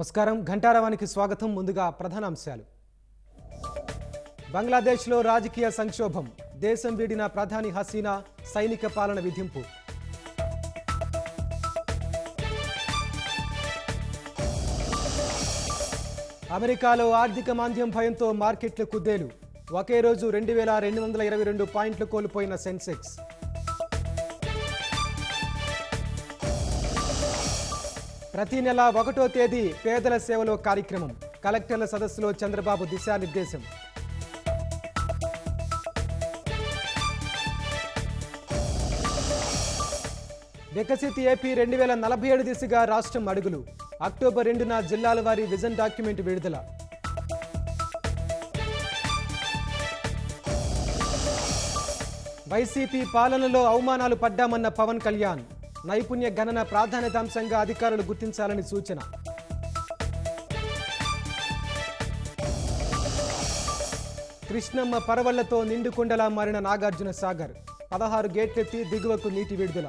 నమస్కారం. ఘంటారావానికి స్వాగతం. ముందుగా ప్రధానాంశాలు. బంగ్లాదేశ్లో రాజకీయ సంక్షోభం. దేశం వీడిన ప్రధాని హసీనా సైనిక పాలన విధింపు. అమెరికాలో ఆర్థిక మాంద్యం భయంతో మార్కెట్లు కుదేలు. ఒకే రోజు 2222 పాయింట్లు కోల్పోయిన సెన్సెక్స్. ప్రతి నెల 1వ తేదీ పేదల సేవలో కార్యక్రమం. కలెక్టర్ల సదస్సులో చంద్రబాబు దిశానిర్దేశం. వికసిత్ ఏపీ 2047 దిశగా రాష్ట్రం అడుగులు. అక్టోబర్ 2న జిల్లాల వారీ విజన్ డాక్యుమెంట్ విడుదల. వైసీపీ పాలనలో అవమానాలు పడ్డామన్న పవన్ కళ్యాణ్. నైపుణ్య గణన ప్రాధాన్యతాంశంగా అధికారులు గుర్తించాలని సూచన. కృష్ణమ్మ పరవళ్లతో నిండుకుండలా మారిన నాగార్జున సాగర్. 16 గేట్లెత్తి దిగువకు నీటి విడుదల.